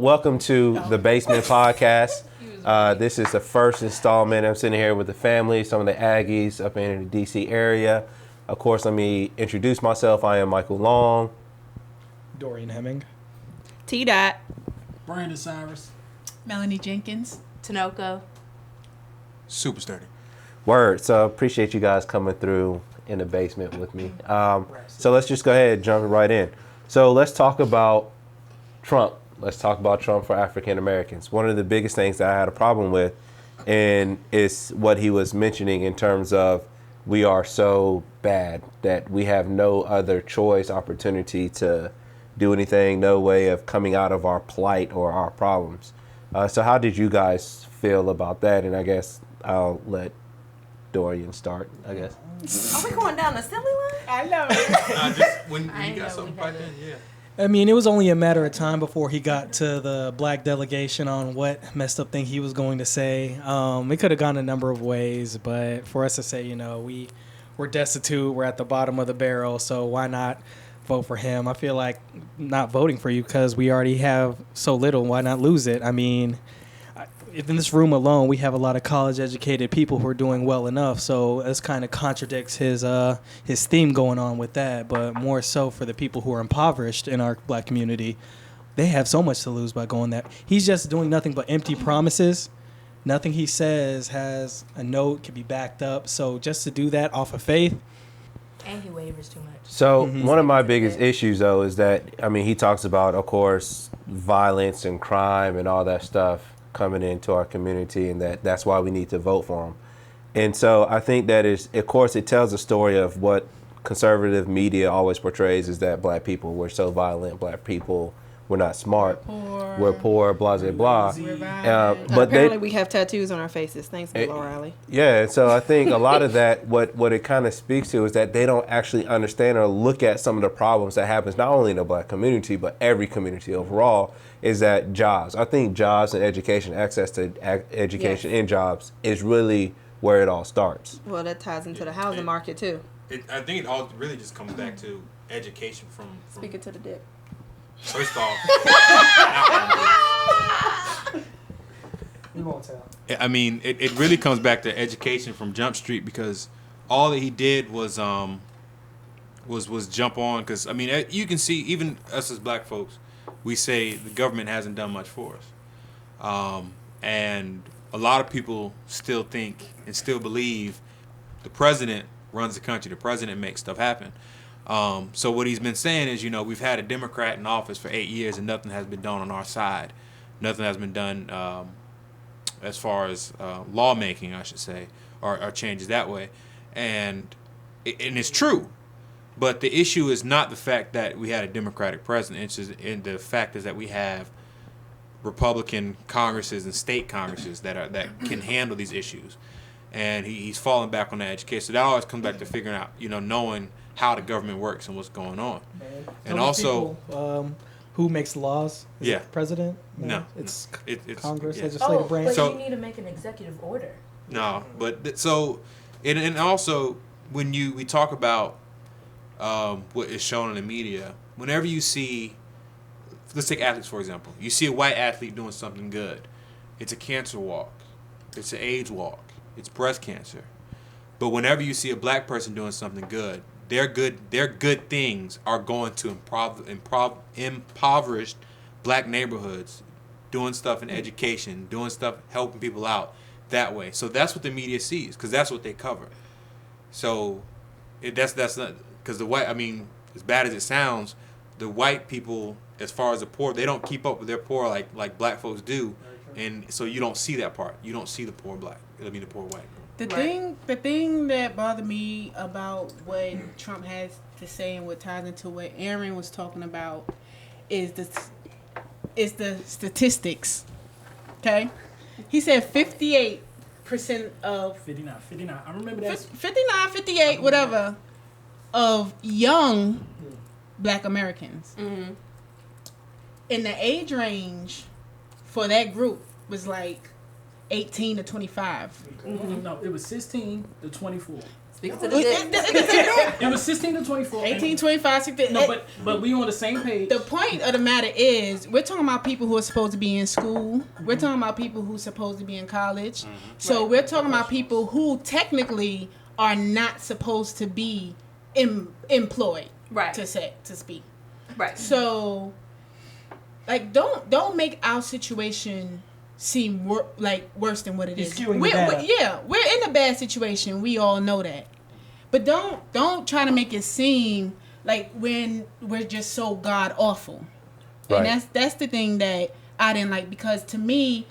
welcome to the Basement Podcast. This is the first installment. I'm sitting here with the family, some of the Aggies up in the D.C. area. Of course, let me introduce myself. I am Michael Long. Dorian Hemming. T-Dot. Brandon Cyrus. Melanie Jenkins. Tanoco. Super sturdy. Word. So appreciate you guys coming through in the basement with me. So let's just go ahead and jump right in. So let's talk about Trump. Let's talk about Trump for African Americans. One of the biggest things that I had a problem with, and is what he was mentioning in terms of we are so bad that we have no other choice, opportunity to do anything, no way of coming out of our plight or our problems. So how did you guys feel about that? And I guess I'll let Dorian start, I guess. Are we going down the silly line? I know. Just when you got something right then, yeah. I mean, it was only a matter of time before he got to the black delegation on what messed up thing he was going to say. It could have gone a number of ways, but for us to say, we're destitute, we're at the bottom of the barrel, so why not vote for him? I feel like not voting for you because we already have so little. Why not lose it? I mean, in this room alone, we have a lot of college-educated people who are doing well enough, so this kind of contradicts his theme going on with that, but more so for the people who are impoverished in our black community. They have so much to lose by going that. He's just doing nothing but empty promises. Nothing he says has a note, can be backed up, so just to do that off of faith. And he wavers too much. So one of my biggest issues, though, is that, he talks about, of course, violence and crime and all that stuff coming into our community, and that's why we need to vote for him. And so I think that is, of course, it tells a story of what conservative media always portrays, is that black people, we're so violent, black people, we're not smart, we're poor, blah, blah, blah. But apparently we have tattoos on our faces. Thanks, Bill O'Reilly. Yeah, and so I think a lot of that, what it kind of speaks to is that they don't actually understand or look at some of the problems that happens not only in the black community, but every community overall, is that jobs. I think jobs and education, access to education and jobs is really where it all starts. Well, that ties into the housing market, too. I think it all really just comes back to education from Speaking to the dick. First off, We won't tell. I mean, it really comes back to education from Jump Street, because all that he did was jump on. Because you can see, even us as black folks, we say the government hasn't done much for us, and a lot of people still think and still believe the president runs the country. The president makes stuff happen. So what he's been saying is, we've had a Democrat in office for 8 years and nothing has been done on our side. Nothing has been done as far as lawmaking, I should say, or changes that way. And it's true. But the issue is not the fact that we had a Democratic president. It's just, and the fact is that we have Republican Congresses and state Congresses that can handle these issues. And he's falling back on that education. So that always comes back to figuring out, knowing how the government works and what's going on. And also, people, who makes laws? Is it the president? No, it's Congress, Congress, yeah. legislative branch. But So- you need to make an executive order. No, but and also when we talk about what is shown in the media, whenever you see, let's take athletes for example, you see a white athlete doing something good, it's a cancer walk, it's an AIDS walk, it's breast cancer. But whenever you see a black person doing something good, their good things are going to impoverished black neighborhoods, doing stuff in education, doing stuff helping people out that way. So that's what the media sees, because that's what they cover. So that's not, because the white, as bad as it sounds, the white people, as far as the poor, they don't keep up with their poor like black folks do, and so you don't see that part. You don't see the poor black. The poor white. The thing that bothered me about what Trump has to say and what ties into what Aaron was talking about is the statistics. Okay, he said 58% of 59. I remember that. 59, 58, whatever, of young black Americans. Mm-hmm. And the age range for that group was like 18 to 25. No, it was 16 to 24. Speaks to the dick. It was 16 to 24. 18, 25, 16. No, but we on the same page. The point of the matter is, we're talking about people who are supposed to be in school. We're talking about people who are supposed to be in college. So we're talking about people who technically are not supposed to be employed. Right. To speak. Right. So, like, don't make our situation seem worse than what it is. Skewing the data. We're in a bad situation. We all know that. But don't try to make it seem like when we're just so god awful. Right. And that's the thing that I didn't like, because to me,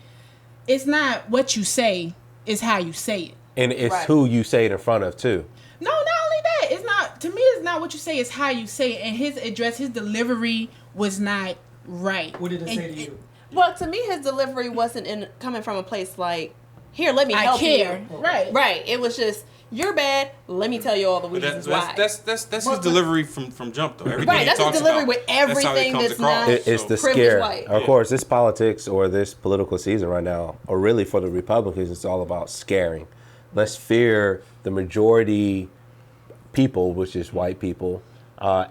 it's not what you say, it's how you say it. And it's who you say it in front of too. No, not only that. It's not, to me, it's not what you say, it's how you say it. And his address, his delivery was not right. What did it say to you? Well, to me, his delivery wasn't coming from a place like, here, let me help care. you. Right. Right. It was just, you're bad, let me tell you all the reasons why. That's his delivery from jump though. Everything Right, that's he his talks delivery about, with that's how he everything comes that's across. not- It's the Privileged scare. white. Of course, this politics or this political season right now, or really for the Republicans, it's all about scaring. Let's fear the majority people, which is white people,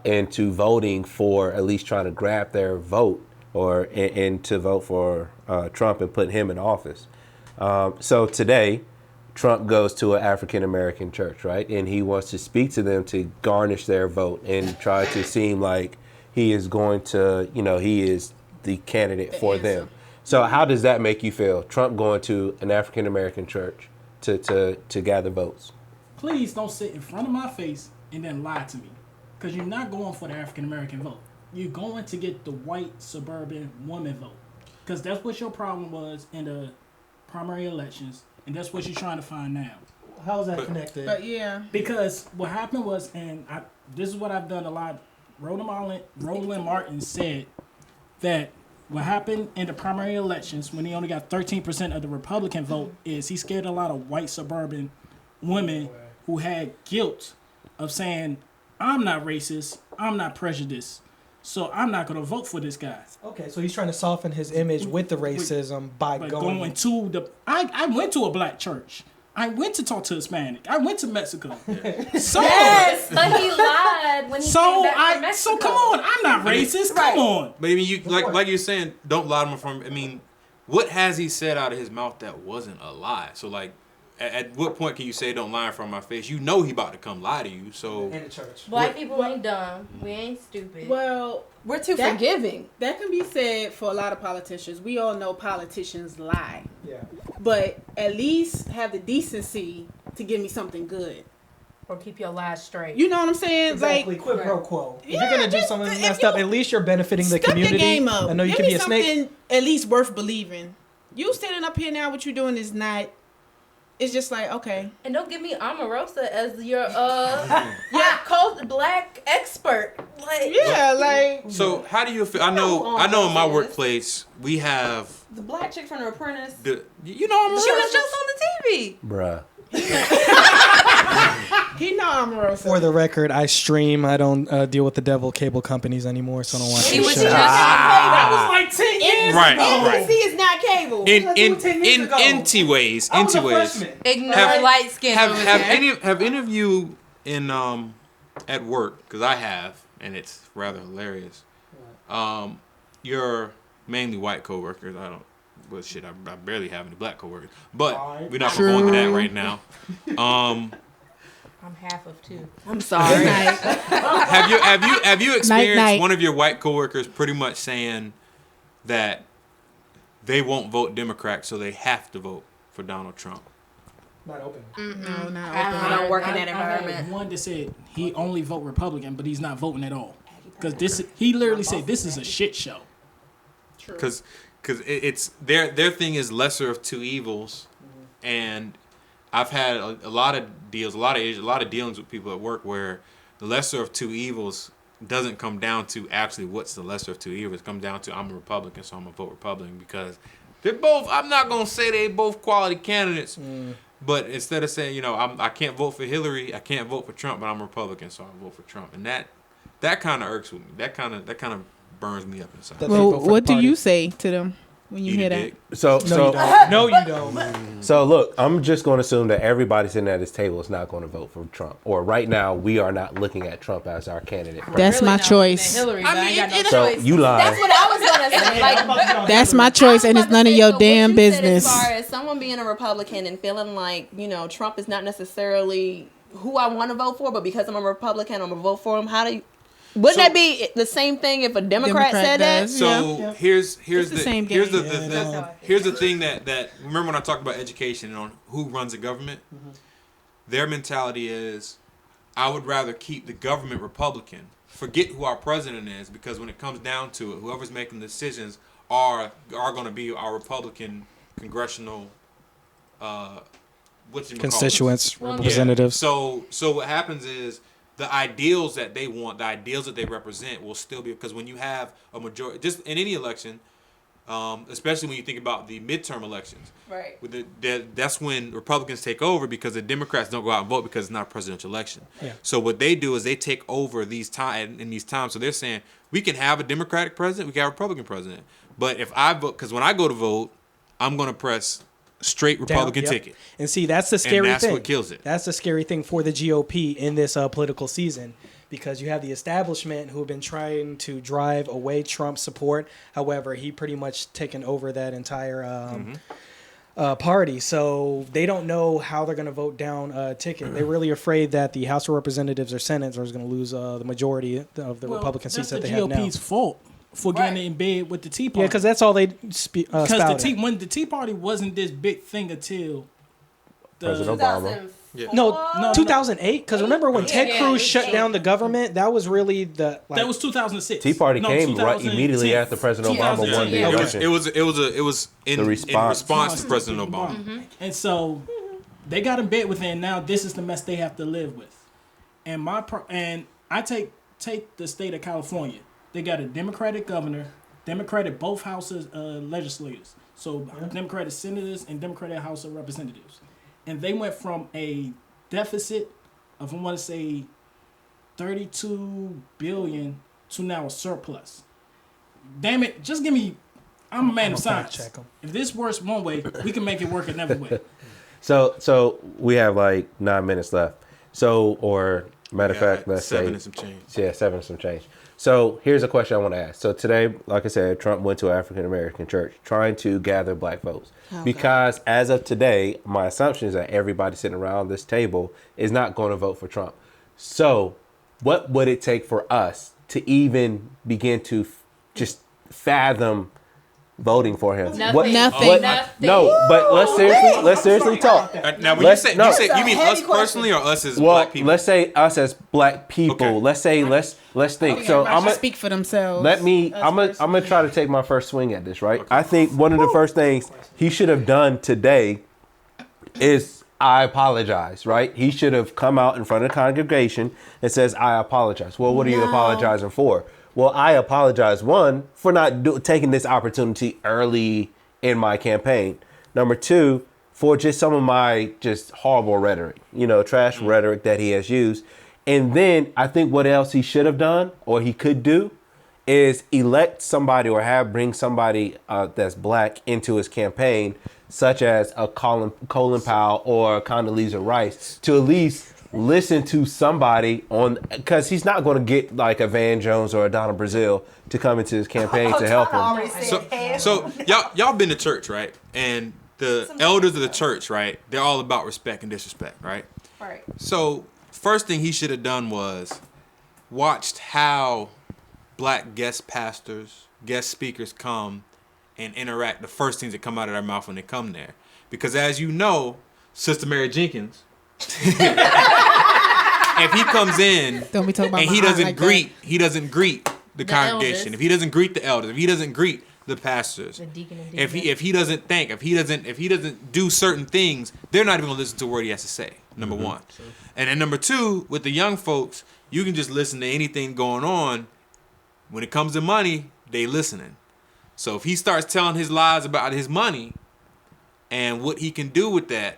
into voting for at least trying to grab their vote or and to vote for Trump and put him in office. So today, Trump goes to an African American church, right? And he wants to speak to them to garnish their vote and try to seem like he is going to, he is the candidate for them. So how does that make you feel? Trump going to an African American church to gather votes? Please don't sit in front of my face and then lie to me. Because you're not going for the African American vote. You're going to get the white suburban woman vote. Because that's what your problem was in the primary elections. And that's what you're trying to find now. How is that connected? But yeah. Because what happened was, this is what I've done a lot. Roland Martin said that what happened in the primary elections when he only got 13% of the Republican vote is he scared a lot of white suburban women who had guilt of saying, I'm not racist, I'm not prejudiced, so I'm not going to vote for this guy. Okay, so he's trying to soften his image with the racism by going to the... I went to a black church. I went to talk to Hispanic. I went to Mexico. So, yes, but he lied when he came back from Mexico. So come on, I'm not racist. Come on. But I mean, you like you're saying, don't lie to him from. I mean, what has he said out of his mouth that wasn't a lie? So like, at what point can you say don't lie in front of my face? You know he about to come lie to you. So in the church. Black people ain't dumb. We ain't stupid. Well, we're too forgiving. That can be said for a lot of politicians. We all know politicians lie. Yeah. But at least have the decency to give me something good. Or keep your lies straight. You know what I'm saying? Exactly. Like, quid pro quo. If Yeah, you're gonna do just- something if messed you up, at least you're benefiting the step community. your game up. I know you Give can me be a snake. something at least worth believing. You standing up here now, what you're doing is not. It's just like, okay. And don't give me Omarosa as your black expert. Like, yeah, like. So how do you feel? I know in my workplace we have the black chick from The Apprentice. You know she was just on the TV. Bruh. He know Omarosa. For the record, I stream. I don't deal with the devil cable companies anymore, so I don't watch He the was show. just That was like 10 years Right, ago. right. NBC is not cable. in ways. Ignore light skin. Have any of you in at work, because I have, and it's rather hilarious. You're mainly white coworkers. I barely have any black coworkers, but we're not going to go into that right now. I'm half of two. I'm sorry. Have you experienced Night. one of your white coworkers pretty much saying that they won't vote Democrat, so they have to vote for Donald Trump? Not open. No, not I don't work in that environment. One that said he only vote Republican, but he's not voting at all. Because he literally said this is a shit show. Because it's their thing is lesser of two evils, and I've had a lot of deals, a lot of dealings with people at work where the lesser of two evils doesn't come down to actually what's the lesser of two evils. It comes down to I'm a Republican, so I'm gonna vote Republican because they're both. I'm not gonna say they both quality candidates, but instead of saying I can't vote for Hillary, I can't vote for Trump, but I'm a Republican, so I vote for Trump, and that kind of irks with me. That kind of burns me up inside. Well, what do you say to them? when you Eat hear a that. dick. So No, you don't. So look, I'm just going to assume that everybody sitting at this table is not going to vote for Trump. Or right now, we are not looking at Trump as our candidate. That's my choice. Hillary, I but mean, got no it- So choice. you lying. That's what I was gonna say. Like, That's my choice, and it's none of your damn business. As far as someone being a Republican and feeling like, you know, Trump is not necessarily who I want to vote for, but because I'm a Republican, I'm gonna vote for him. How do you? Wouldn't that be the same thing if a Democrat said that? does. So here's It's the same game. here's the thing that remember when I talked about education and on who runs the government, their mentality is, I would rather keep the government Republican, forget who our president is, because when it comes down to it, whoever's making the decisions are going to be our Republican congressional Constituents, Yeah. representatives. So what happens is, the ideals that they want, the ideals that they represent will still be, because when you have a majority, just in any election, especially when you think about the midterm elections, Right. with that's when Republicans take over, because the Democrats don't go out and vote because it's not a presidential election. Yeah. So what they do is they take over these times. So they're saying, we can have a Democratic president, we can have a Republican president, but if I vote, because when I go to vote, I'm going to press straight Republican Yep. ticket. And see, that's the scary that's thing. what kills it. That's the scary thing for the GOP in this political season, because you have the establishment who have been trying to drive away Trump's support. However, he pretty much taken over that entire party. So they don't know how they're going to vote down a ticket. They're really afraid that the House of Representatives or Senate is going to lose the majority of the Republican seats that they have now. That's the GOP's fault for getting in bed with the Tea Party. Yeah, because that's all they Because when the Tea Party wasn't this big thing until President Obama. No, 2008. Because remember when Ted Cruz shut down the government, that was really the that was 2006. Tea Party No, came right 2010. immediately after President Obama won the election. It was in The response response. to President Obama. And so they got in bed with it, and now this is the mess they have to live with. And I take the state of California. They got a Democratic governor, Democratic both houses legislators. So Democratic senators and Democratic House of Representatives. And they went from a deficit of, I want to say, $32 billion to now a surplus. Damn it, just give me, I'm a man of science. check 'em. If this works one way, we can make it work another way. So we have like 9 minutes left. So, or matter of fact, let's say 7 and some change. Yeah, 7 and some change. So here's a question I want to ask. So today, like I said, Trump went to an African American church trying to gather black votes. Because as of today, my assumption is that everybody sitting around this table is not going to vote for Trump. So what would it take for us to even begin to just fathom voting for him? Nothing. Nothing. No, but let's seriously talk. Now, when Let's- you no. you mean us personally or us as black people? Let's say us as black people. Okay. Let's say let's think. So I'm gonna speak for themselves. I'm gonna try to take my first swing at this, right? I think one of the first things he should have done today is I apologize, right? He should have come out in front of the congregation and says, I apologize. Well, what are you apologizing for? Well, I apologize, one, for not taking this opportunity early in my campaign. Number two, for just some of my just horrible rhetoric, trash rhetoric that he has used. And then I think what else he should have done or he could do is elect somebody or bring somebody that's black into his campaign, such as a Colin Powell or Condoleezza Rice, to at least listen to somebody because he's not going to get like a Van Jones or a Donna Brazile to come into his campaign to help him. So y'all been to church, right? And the elders of the church, right? They're all about respect and disrespect, right? Right. So first thing he should have done was watched how black guest pastors, guest speakers come and interact. The first things that come out of their mouth when they come there, because as you know, Sister Mary Jenkins, if he comes in Don't be talking about and my he aunt doesn't like greet, that. he doesn't greet the congregation. elders. If he doesn't greet the elders, if he doesn't greet the pastors, The deacon and if deaconess. he doesn't think, if he doesn't do certain things, they're not even gonna listen to a word he has to say. Number one, and then number two, with the young folks, you can just listen to anything going on. When it comes to money, they listening. So if he starts telling his lies about his money and what he can do with that,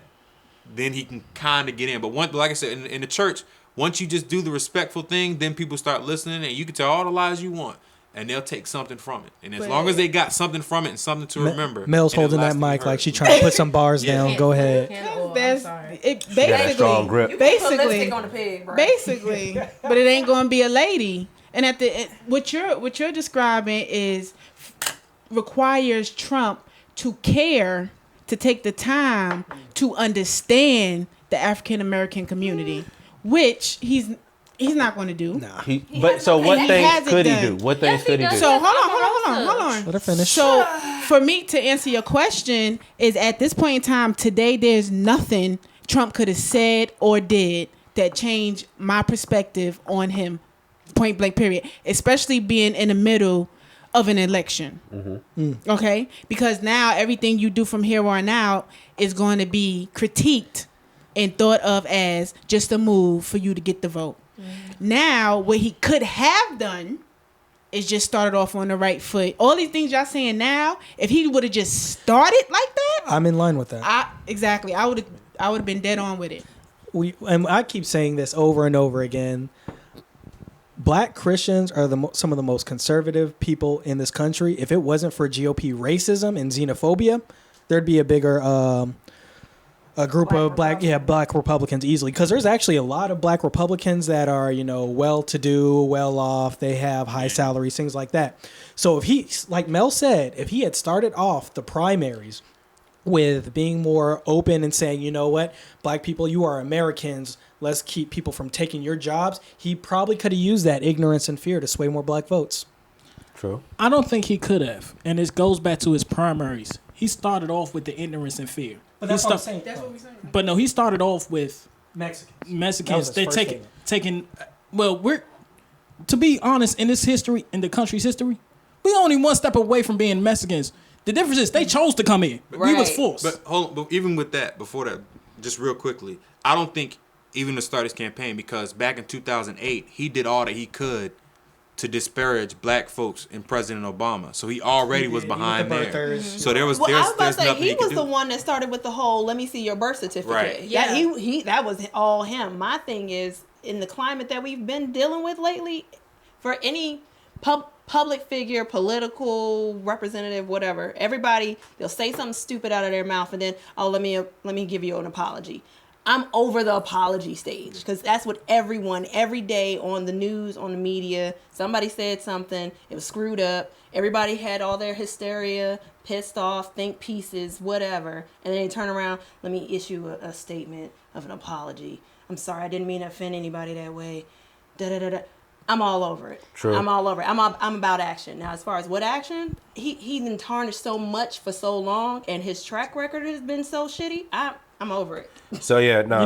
then he can kind of get in. But like I said, in the church, once you just do the respectful thing, then people start listening, and you can tell all the lies you want. and they'll take something from it. And as long as they got something from it and something to remember. Mel's holding that mic like she's trying to put some bars down. Go ahead. That's it. She got a strong Basically, grip. Put basically, lipstick on the pig, bro. basically, but it ain't gonna be a lady. And at the what you're describing is requires Trump to care, to take the time to understand the African American community, which he's not going to do. Nah. So what He things hasn't could he done. do? What things Yes, could he he do? does. So hold on. Let her finish. So for me to answer your question is at this point in time today, there's nothing Trump could have said or did that changed my perspective on him. Point blank. Period. Especially being in the middle of an election. Okay, because now everything you do from here on out is going to be critiqued and thought of as just a move for you to get the vote. Now, what he could have done is just started off on the right foot. All these things y'all saying now, if he would have just started like that, I'm in line with that. I would have been dead on with it. And I keep saying this over and over again. Black Christians are some of the most conservative people in this country. If it wasn't for GOP racism and xenophobia, there'd be a bigger a group of black Republicans easily. Because there's actually a lot of black Republicans that are, well-to-do, well-off. They have high salaries, things like that. So if he, like Mel said, if he had started off the primaries with being more open and saying, you know what, black people, you are Americans, let's keep people from taking your jobs, he probably could have used that ignorance and fear to sway more black votes. True. I don't think he could have. And this goes back to his primaries. He started off with the ignorance and fear. But that's what I'm saying. That's what we're saying. But no, he started off with Mexicans. Mexicans. They taking. Well, we're to be honest in this history, in the country's history, we only one step away from being Mexicans. The difference is they chose to come in. We was forced. But hold on, but even with that, before that, just real quickly, I don't think even to start his campaign, because back in 2008, he did all that he could to disparage black folks in President Obama. So he already was behind there. So there was Well, I was about there's to say nothing he he could was the do. one that started with the whole "let me see your birth certificate." Right. Yeah, he that was all him. My thing is, in the climate that we've been dealing with lately, for any public figure, political representative, whatever, everybody, they'll say something stupid out of their mouth and then, oh, let me give you an apology. I'm over the apology stage, because that's what everyone, every day on the news, on the media, somebody said something, it was screwed up, everybody had all their hysteria, pissed off, think pieces, whatever, and then they turn around, let me issue a statement of an apology. I'm sorry, I didn't mean to offend anybody that way. Da-da-da-da. I'm all over it. True. I'm all over it. I'm about action. Now, as far as what action, he's been tarnished so much for so long, and his track record has been so shitty, I'm over it. So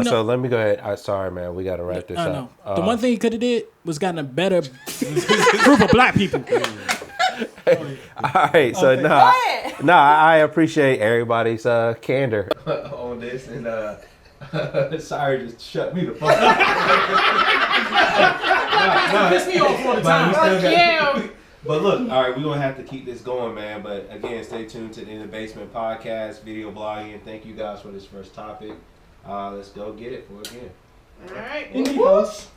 so let me go ahead. Sorry, man, we got to wrap this up. The one thing he could have did was gotten a better group of black people. All right, so I appreciate everybody's candor on this, and sorry, just shut me the fuck up. Piss me off all the time. But look, all right, we're going to have to keep this going, man. But again, stay tuned to the In the Basement podcast, video blogging. Thank you guys for this first topic. Let's go get it for again. All right. In the house.